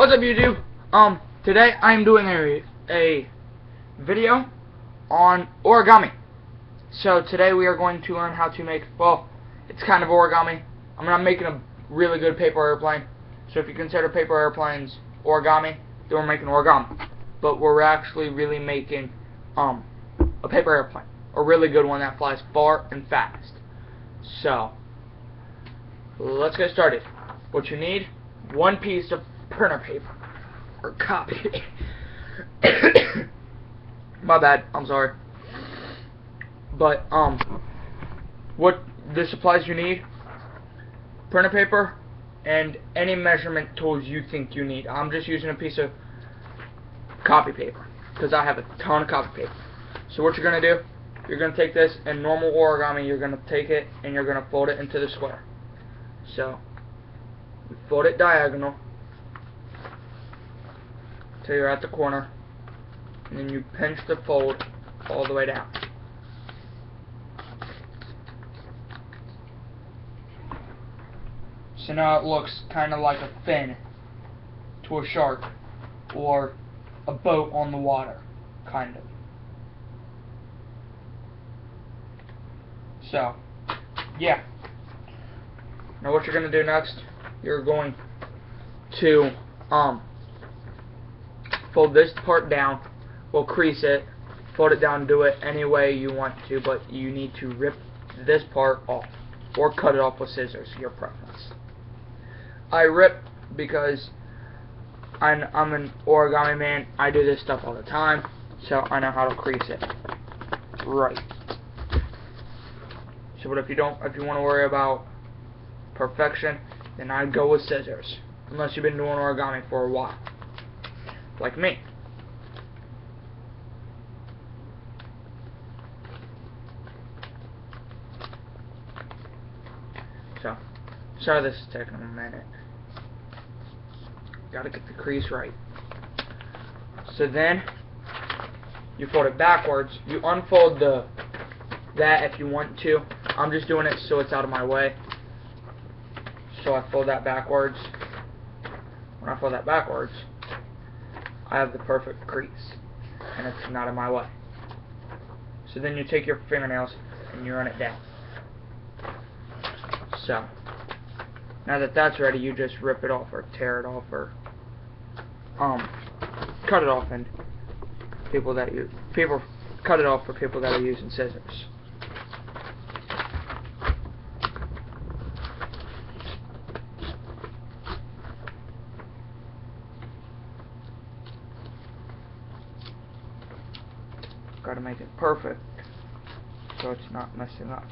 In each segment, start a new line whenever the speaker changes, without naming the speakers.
What's up, YouTube? Today I'm doing a video on origami. So today we are going to learn how to make, well, it's kind of origami. I'm not making a really good paper airplane. So if you consider paper airplanes origami, then we're making origami. But we're actually really making a paper airplane, a really good one that flies far and fast. So let's get started. What you need: one piece of printer paper or copy. My bad, I'm sorry. But what the supplies you need: printer paper and any measurement tools you think you need. I'm just using a piece of copy paper because I have a ton of copy paper. So what you're gonna do, you're gonna take this in normal origami, you're gonna take it and you're gonna fold it into the square. So you fold it diagonal till you're at the corner, and then you pinch the fold all the way down. So now it looks kind of like a fin to a shark or a boat on the water, kind of. So, yeah. Now what you're going to do next, you're going to fold this part down, we'll crease it, fold it down, do it any way you want to, but you need to rip this part off, or cut it off with scissors, your preference. I rip because I'm an origami man, I do this stuff all the time, so I know how to crease it. Right. So but if you want to worry about perfection, then I'd go with scissors, unless you've been doing origami for a while, like me. So, sorry this is taking a minute. Gotta get the crease right. So then, you fold it backwards. You unfold that if you want to. I'm just doing it so it's out of my way. So I fold that backwards. When I fold that backwards, I have the perfect crease, and it's not in my way. So then you take your fingernails and you run it down. So now that that's ready, you just rip it off or tear it off or cut it off, and people cut it off for people that are using scissors. Gotta make it perfect so it's not messing up.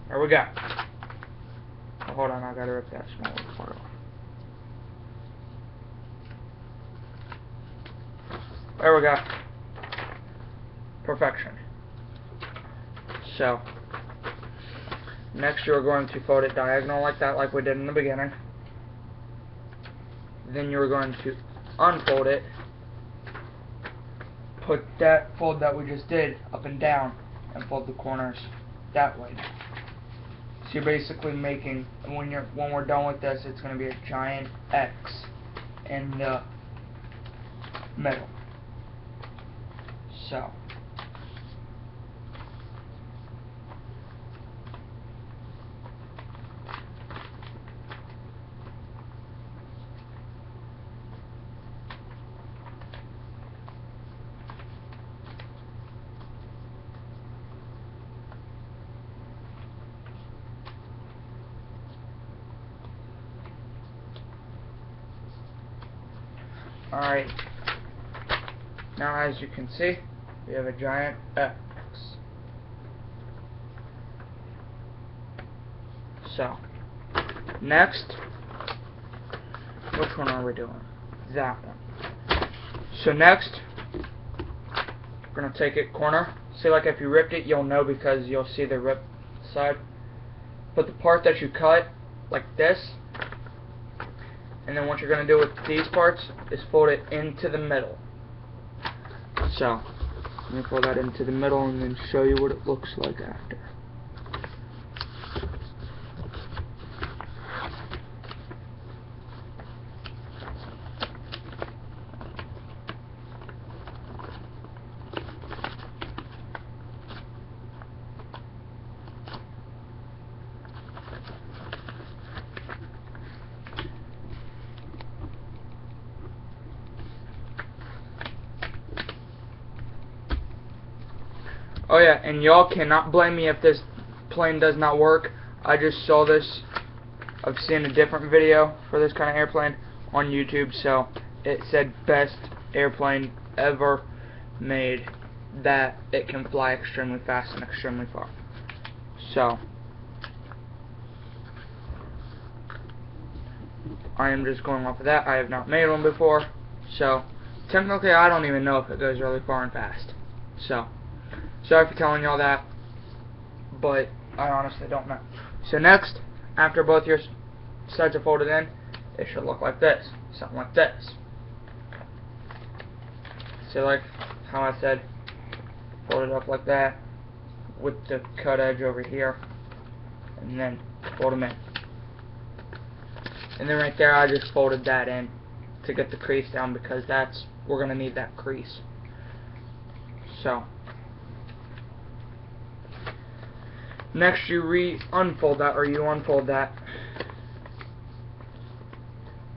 There we go. Oh, hold on, I gotta rip that small part off. There we go. Perfection. So next you're going to fold it diagonal like that, like we did in the beginning. Then you're going to unfold it, put that fold that we just did up and down, and fold the corners that way. So you're basically making, when we're done with this, it's going to be a giant X in the middle. So alright, now as you can see, we have a giant X. So, next, which one are we doing? That one. So next, we're going to take it corner. See, like if you ripped it, you'll know because you'll see the rip side. Put the part that you cut, like this, and then what you're going to do with these parts is fold it into the middle. So, let me fold that into the middle and then show you what it looks like after. yeah, and y'all cannot blame me if this plane does not work. I just saw this. I've seen a different video for this kind of airplane on YouTube, so it said best airplane ever made, that it can fly extremely fast and extremely far. So I am just going off of that. I have not made one before, so technically I don't even know if it goes really far and fast. So sorry for telling y'all that, but I honestly don't know. So next, after both your sides are folded in, it should look like this, something like this. So like how I said, fold it up like that with the cut edge over here, and then fold them in. And then right there, I just folded that in to get the crease down, because we're gonna need that crease. So next, you unfold that, or you unfold that.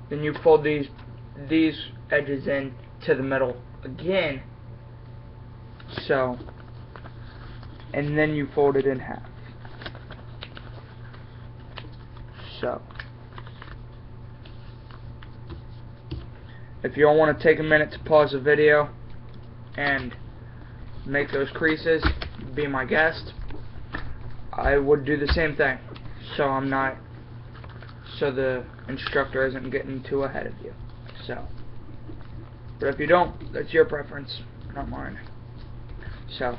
Then you fold these edges in to the middle again. So, and then you fold it in half. So, if you all want to take a minute to pause the video and make those creases, be my guest. I would do the same thing, so the instructor isn't getting too ahead of you. So, but if you don't, that's your preference, not mine. So,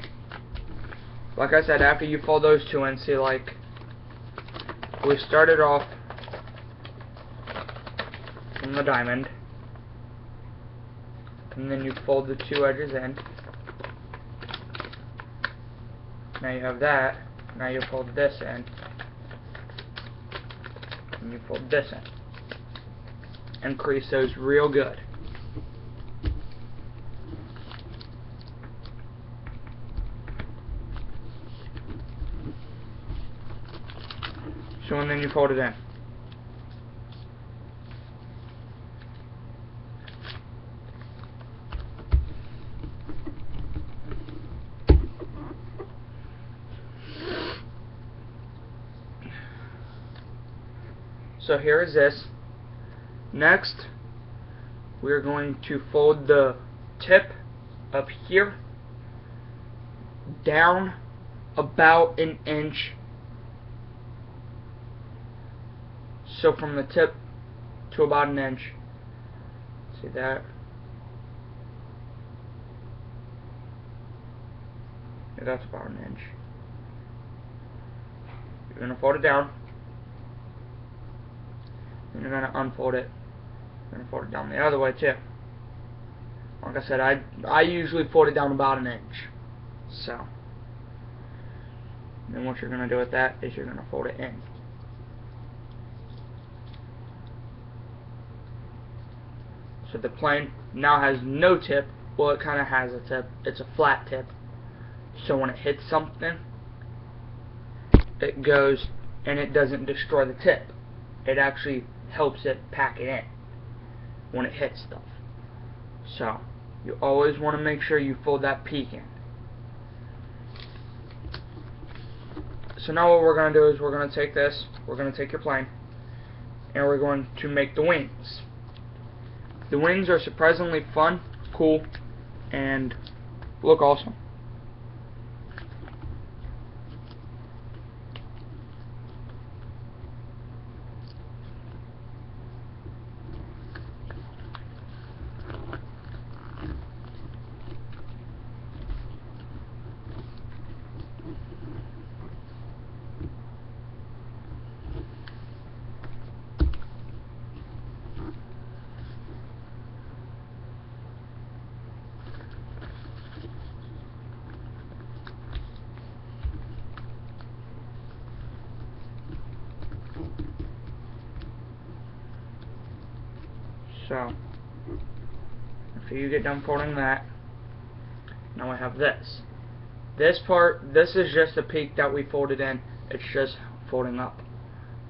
like I said, after you fold those two in, see, like we started off from the diamond, and then you fold the two edges in. Now you have that. Now you fold this in, and you fold this in, and crease those real good. So, and then you fold it in. So here is this. Next, we're going to fold the tip up here down about an inch. So from the tip to about an inch. See that? Yeah, that's about an inch. You're going to fold it down. And you're going to unfold it. You're going to fold it down the other way too. Like I said, I usually fold it down about an inch. So, and then what you're going to do with that is you're going to fold it in. So the plane now has no tip. Well, it kind of has a tip. It's a flat tip. So when it hits something, it goes and it doesn't destroy the tip. It actually helps it pack it in when it hits stuff. So you always want to make sure you fold that peak in. So now what we're going to do is we're going to take this, we're going to take your plane, and we're going to make the wings. The wings are surprisingly fun, cool, and look awesome. So, after you get done folding that, now I have this. This part, this is just the peak that we folded in. It's just folding up.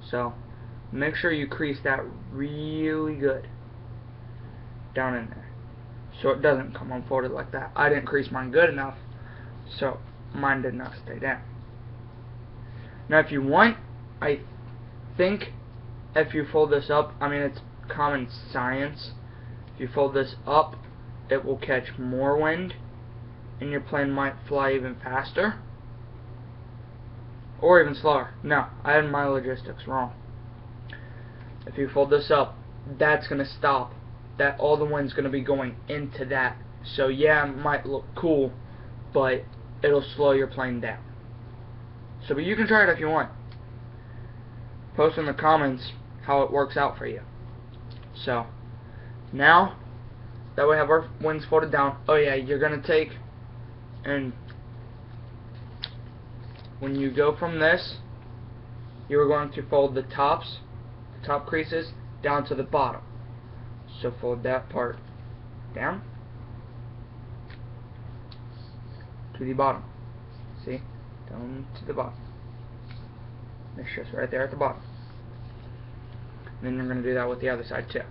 So, make sure you crease that really good down in there, so it doesn't come unfolded like that. I didn't crease mine good enough, so mine did not stay down. Now if you want, I think if you fold this up, I mean it's common science, if you fold this up it will catch more wind and your plane might fly even faster or even slower. No, I had my logistics wrong. If you fold this up, that's going to stop. That all the wind's going to be going into that. So yeah, it might look cool, but it'll slow your plane down. So, but you can try it if you want. Post in the comments how it works out for you. So, now that we have our wings folded down, oh yeah, you're going to take, and when you go from this, you're going to fold the top creases down to the bottom. So fold that part down to the bottom. See? Down to the bottom. It's just right there at the bottom. And then you're going to do that with the other side too.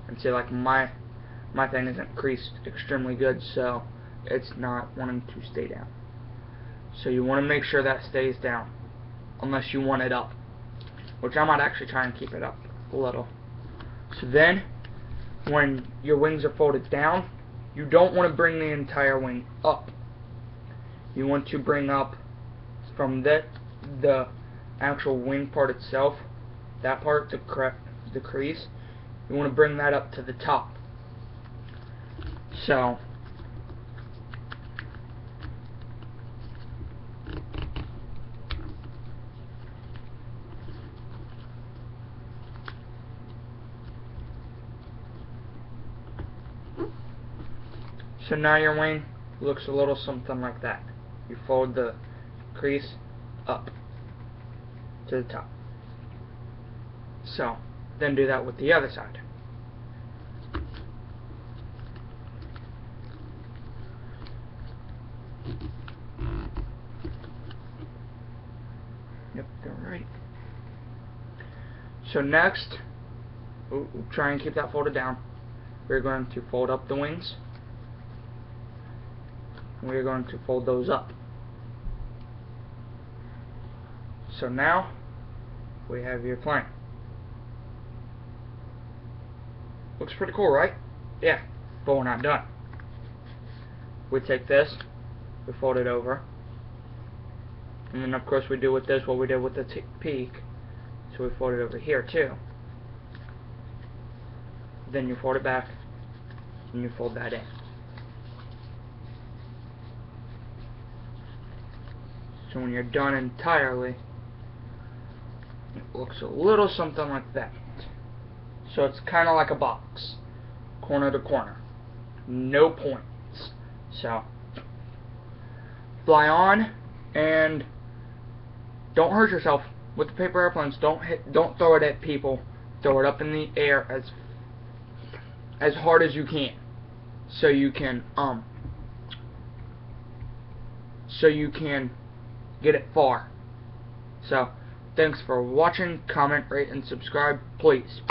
And see, like my thing isn't creased extremely good, so it's not wanting to stay down. So you want to make sure that stays down, unless you want it up, which I might actually try and keep it up a little. So then, when your wings are folded down, you don't want to bring the entire wing up. You want to bring up from the actual wing part itself, that part, the crease, you want to bring that up to the top. So now your wing looks a little something like that. You fold the crease up to the top. So then do that with the other side. Yep, they're right. So next, we'll try and keep that folded down. We're going to fold up the wings. We're going to fold those up. So now we have your plane. Looks pretty cool, right? Yeah, but we're not done. We take this, we fold it over, and then of course we do with this what we did with the peak. So we fold it over here too. Then you fold it back, and you fold that in. So when you're done entirely, it looks a little something like that. So it's kind of like a box, corner to corner, no points. So fly on, and don't hurt yourself with the paper airplanes. Don't throw it at people. Throw it up in the air as hard as you can, so you can get it far. So, thanks for watching, comment, rate, and subscribe, please.